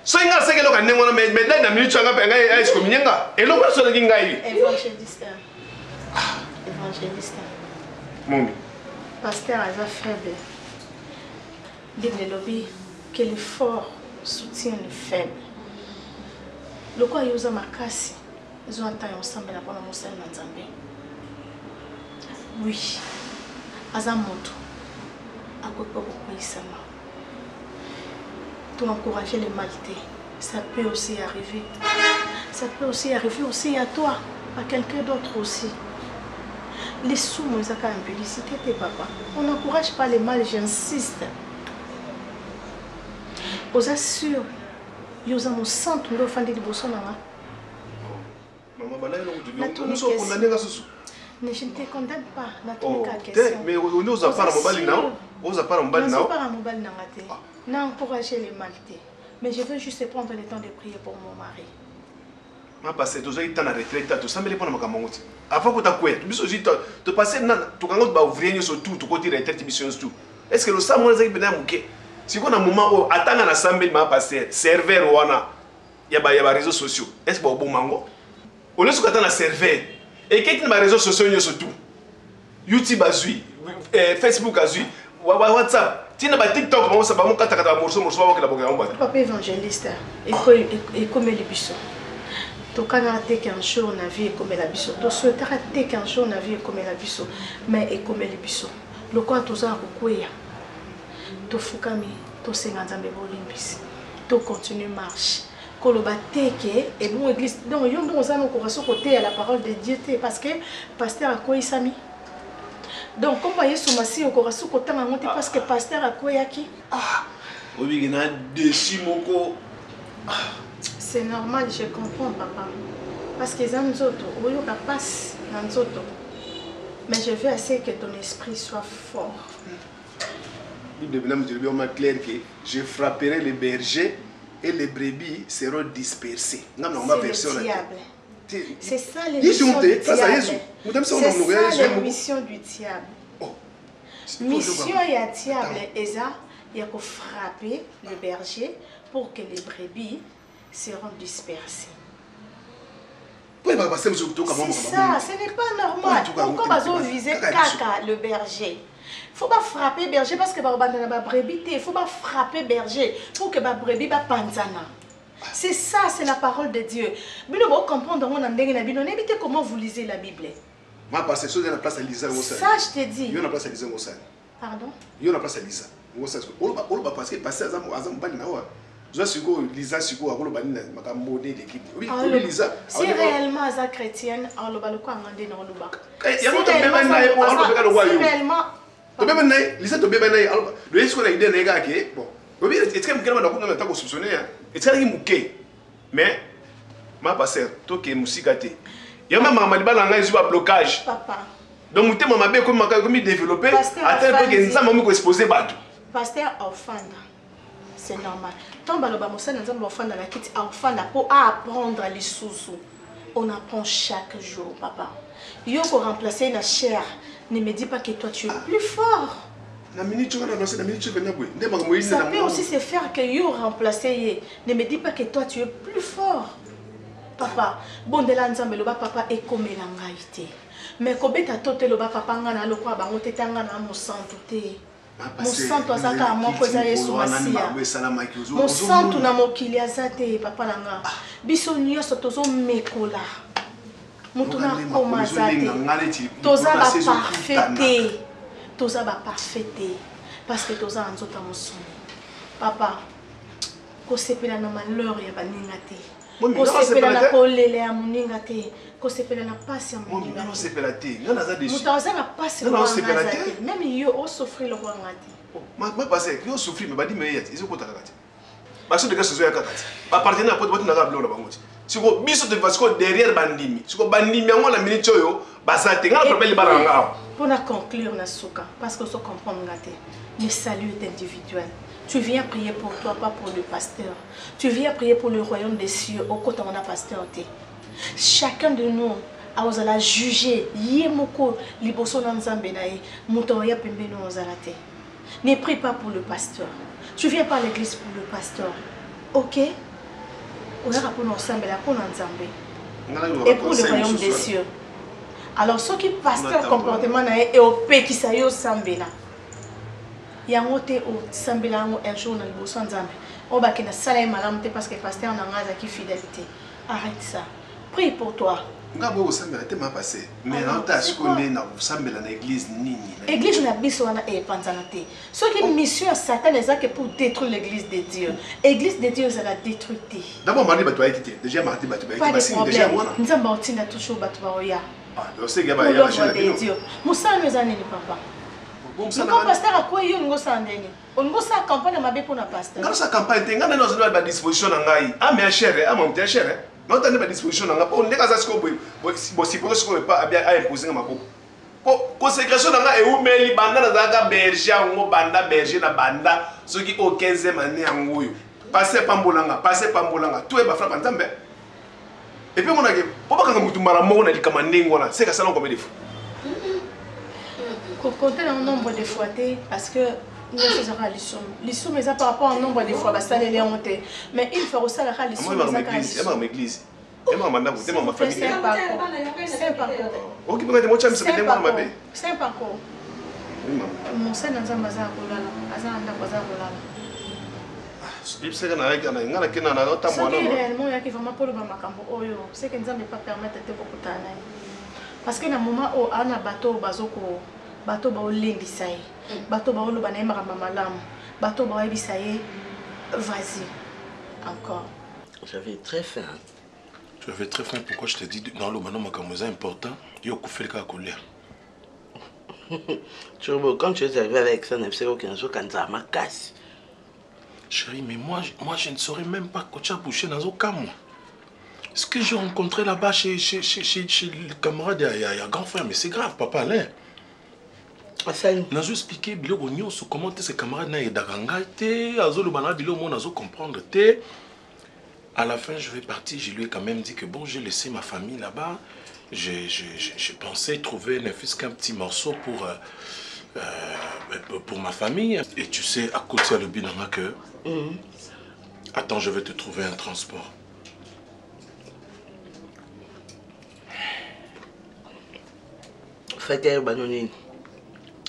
S2: So inga seke loka nengo na medai na minute anga pe ngai ice ko minyenga. Elo kwa so ngai ngai.
S3: Évangéliste. Évangéliste.
S2: Mami.
S3: Pasteur asa faible. Bible lobby que le fort soutient le faible. Le quoi yoza makasi, ils ont entendu ensemble la bonne monselle dans Zambie. Oui, Azamoto, à quoi pas beaucoup isama. Tu encourager les Maltais, ça peut aussi arriver. Ça peut aussi arriver aussi à toi, à quelqu'un d'autre aussi. Les sous, moi, ça a une publicité, tes papa. On n'encourage pas les mal, j'insiste. Aux assure, ils ont mon centre, nous offrons des bosons là.
S2: Maman,
S3: je ne te condamne pas.
S2: Mais on n'ose pas à mobile now. On n'ose pas à mobile now.
S3: Non, encourager les Maltais. Mais je veux juste prendre le temps de prier pour mon mari.
S2: Parce que tu as été en retraite, tu sais, avant que tu aies tu passes tu as ouvrir sur tout, tu as retraite, tout. Est-ce que le sang est bien mouqué? Si on a un moment où attendre à l'assemblée, passer serveur ou il y a des réseaux sociaux. Est-ce que c'est un bon mango? On est sur un serveur. Et qu'est-ce que les réseaux sociaux sont tout? YouTube a suivi, Facebook a suivi, WhatsApp. Tu n'as pas TikTok, on sait pas mon cataract morceau,
S3: papa évangéliste, et comme les buissons. Tu as raté qu'un jour on a vu comme la buisson. Tu souhaites rater qu'un jour on a vu comme la buisson. Mais et comme les buissons. Le quoi tu as recouvert. Tu fukami, tu senganzambe bolimbisi. Tu continues marche. Kolobateke et bon église. Donc yon donc ça nous courage côté à la parole de Dieu parce que pasteur a quoi isami. Donc comme voyez sous massi au courage côté à monter parce que pasteur a quoi yaki.
S2: Ah. Oui, il y a dessus moko.
S3: C'est normal, je comprends, papa. Parce que Zanzoto, oui, on passe Zanzoto. Mais je veux assez que ton esprit soit fort.
S2: Bible est clair que je frapperai les bergers et les brebis seront dispersées.
S3: C'est le diable. C'est ça l'émission du diable. C'est ça la mission du diable. Mission et à diable, il y a pour frapper le berger pour que les brebis seront dispersés. C'est ça, ce n'est pas normal. Pourquoi on va viser caca le berger? Il ne faut pas frapper berger parce que les brebis, il ne faut pas frapper berger pour que les brebis soient panzana. C'est ça, c'est la parole de Dieu. Vous devez comprendre comment vous lisez la Bible.
S2: Ça,
S3: je te dis. Pardon?
S2: Il y a une place à Lisa. Parce que passer
S3: si réellement à chrétienne, on va le quoi demander dans le bac. Si réellement,
S2: Lisa to beba naye alors le est-ce qu'on a idée nega ke bon oui est-ce que mukela ndako na tako soupçonner est-ce que muke mais ma passer to ke musikate ya mama malibala nga izu blocage
S3: papa
S2: donc muté mama be comme développer attendre que nzamba mu ko exposer bato
S3: pasteur offendre c'est normal tant baloba mosana nzamba offendre la kiti offendre pour apprendre les sous on apprend chaque jour papa yo pour remplacer la chair. Ne me dis pas que toi tu es plus fort. Ça peut aussi se faire que tu remplaces. Ne me dis pas que toi tu es plus fort. Papa, bon de l'ensemble, le papa est comme l'angaïté. Mais quand tu as tout le papa, tu as le quoi, tu as mon sang tout. Mon sang, tu as ça, moi, tu as sous ma mon sang, tu as mon qu'il y a ça, papa langa. Bisogno, tu as mekola. Mutuna koma zate toza ba parfaité toza ba parfaité parce que toza nzota mosumu papa ko sepela na malheur ya baninga te ko sepela na kolele ya muninga te ko sepela na pasi ya muninga te
S2: sepela te ngana za déçu
S3: mutaza na pasi ya sepela te même yo o souffrir le roi ngati
S2: ma passer yo souffrir me badi me yet izo kota kakati baso de kaso zo ya kakati ba partenaire pote bote na ga blola bangoti siko biso de vasco derrière bandimi siko bandimi yango la minute oyo basate ngala problème baranga
S3: pour na conclure na souka parce que so comprendre ngate le salut est individuel. Tu viens prier pour toi, pas pour le pasteur. Tu viens prier pour le royaume des cieux au côté de la pasteur. Chacun de nous a osé juger yemoko liboso na nzambe na ye mutoya pembe no ozalate. Ne prie pas pour le pasteur. Tu viens pas à l'église pour le pasteur. OK? Et pour le royaume des cieux. Alors, ceux qui pasteur comportement et au pays qui s'aille au sambela. yango te osambela yango un jour na liboso ya Nzambe obaki na sala ye malamu te parce que pasteur na nga azalaki fidélité. Arrête ça. Prie pour toi.
S2: Nga bo osambela te ma passé. Mais na ta sikonde na osambela na église nini.
S3: Église na biso wana epanzana te. Ce qui mission à Satan ezaka pour détruire l'église de Dieu. Église de Dieu ezala détruite.
S2: D'abord mardi bato ayiti déjà mardi bato
S3: pas de
S2: déjà moi.
S3: Nzamba otinda toujours bato baoya.
S2: Ah, donc c'est gaba ya
S3: chez Dieu. Musala ezani ni papa. Bon ça. Quand pasteur akwa yo ngo sandeni. On sa campagne mabe pour na pasteur.
S2: Quand sa campagne te ngana nozo ba disposition na ngai. Ah mais cher, ah mon petit cher. Non tande ba disposition na nga. On ndeka za siko bo si pour siko pas bien à imposer na maboko. Consécration na nga e umeli banda na zaka berger ngo banda berger na banda soki au 15e année yango yo. Passer pambolanga, tout e ba frappe Nzambe. Et puis on a que pourquoi quand mutu mara mo na likama ndingo na c'est que ça non combien de fois.
S3: Pour compter le nombre de fois parce que nous faisons l'issue mais ça par rapport au nombre de fois ça les honté mais il faut aussi la l'issue
S2: mais église et ma manda vous ma famille
S3: c'est pas
S2: OK mais moi tu me sais bien moi bé
S3: c'est pas quoi mon sena nzamba za kolala azanda kwa za kolala
S2: c'est que na ngana kena na ta mwana
S3: c'est réellement yaki vraiment pour le makambo oyo c'est que nzambe pas permettre te beaucoup tana parce que na moment où ana bateau bazoko bateau ba olendisa ye bateau ba oloba na yemaka malamu bateau ba yebisa ye vas-y encore.
S10: J'avais très faim.
S11: Tu avais très faim, pourquoi je te dis dans le manon makamoza important yo koufel ka colère.
S10: Quand tu es arrivé avec ça, c'est aucun jour quand ça m'a cassé.
S11: Chérie, mais moi je ne saurais même pas que tu as bouché dans aucun mois. Ce que j'ai rencontré là-bas chez le camarade, il y a grand frère, mais c'est grave, papa Alain. N'a juste expliqué comment ces camarades n'ont pas été comprendre. À la fin, je vais partir. Je lui ai quand même dit que bon, j'ai laissé ma famille là-bas. J'ai pensé trouver ne fût qu'un petit morceau pour ma famille. Et tu sais, à côté de le bilan que. Attends, je vais te trouver un transport.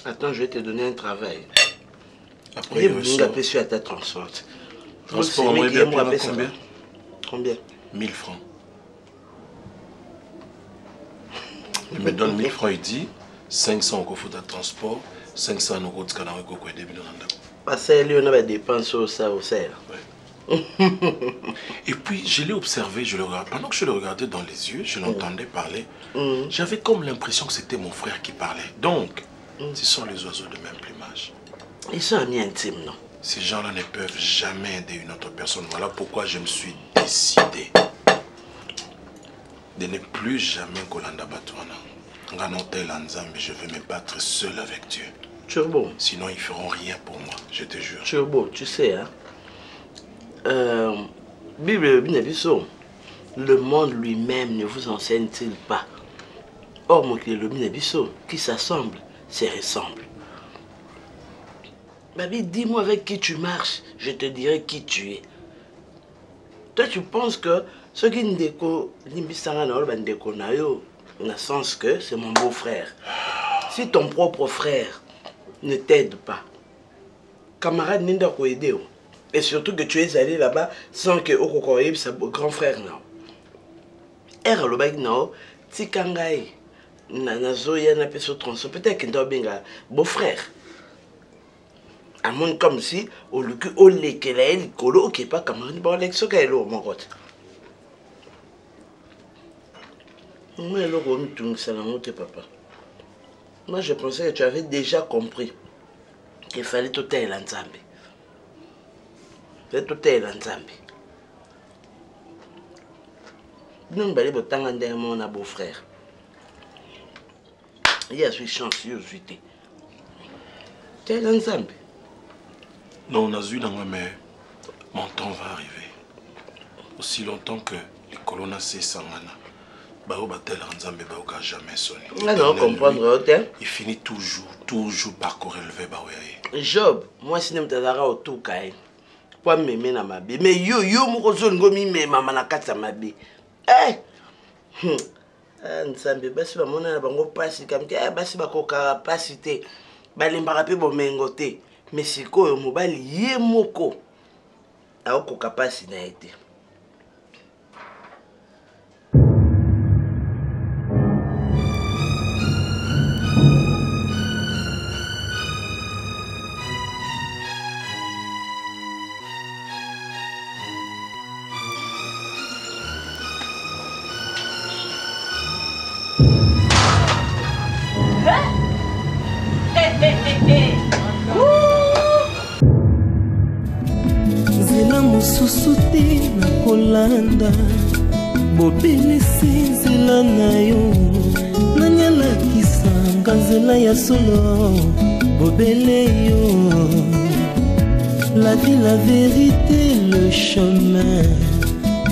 S10: Attends, je vais te donner un travail.
S11: Après,
S10: il a péché à ta transport.
S11: Transport, moi, combien?
S10: Combien?
S11: 1000 francs. Il me donne 1000 francs, il dit 500 euros pour ta transport, 500 euros de canard et coco et début de randa.
S10: Parce que on a des dépenses au ça au cerf.
S11: Et puis, je l'ai observé, pendant que je le regardais dans les yeux, je l'entendais parler. J'avais comme l'impression que c'était mon frère qui parlait. Donc, ce sont les oiseaux de même plumage.
S10: Ils sont amis intimes, non?
S11: Ces gens-là ne peuvent jamais aider une autre personne. Voilà pourquoi je me suis décidé de ne plus jamais Kolanda Batouana. Mais je vais me battre seul avec Dieu.
S10: Turbo.
S11: Sinon, ils feront rien pour moi, je te jure.
S10: Turbo, tu sais, hein? Bible, le monde lui-même ne vous enseigne-t-il pas? Or, mon le Binabiso, qui s'assemble, se ressemble. Babi, dis-moi avec qui tu marches, je te dirai qui tu es. Toi, tu penses que ce qui ne déco, n'a sens que c'est mon beau-frère. Si ton propre frère ne t'aide pas, camarade Ninda ko aider. Et surtout que tu es allé là-bas sans que Okokoyeb, sa grand frère, non. Et Rolobag, non, Tikangai, Nanazoya, n'a pas ce tronçon. Peut-être qu'il doit bien beau-frère. À mon comme si, au lieu que Olé, qu'elle a elle, Kolo, qui n'est pas camarade, bon, l'exo qu'elle est mon côté. Moi, papa. Moi, je pensais que tu avais déjà compris qu'il fallait tout être l'ensemble. Tout est l'ensemble. Nous allons aller mon beau-frère. Il y a une chance, tu es l'ensemble.
S11: Non, on a vu dans moi, mais mon temps va arriver. Aussi longtemps que les colonnes s'essangana. Jamais sonné.
S10: Non, comprendre.
S11: Il finit toujours par relever.
S10: Job, moi, si je ne t'ai au tout, pas mémé na mabe. Mais yo, mourozo ngomi me mama na kata mabe. Eh! Nsambe, basi ba mona na bango pasi, kam ke, basi ba koka pasi te. Ba limbaka pe bo mengo te. mais sikoyo mobali ye moko aokoka pasi na ye te.
S1: Nzela mosusu te na kolanda bobelisi nzela na yo nanyalakisanga nzela ya solo bobele yo. La vie, la vérité, le chemin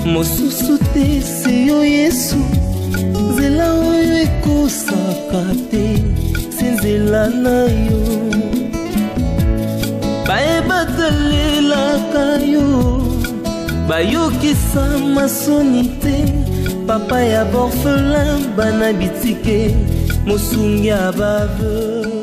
S1: mosusu te se yo Yesu nzela oyo ekosaka te se nzela na yo. Bayebatalelaka yo bayokisa masoni te papa ya borphelin bana bitike mosungi ya baveu.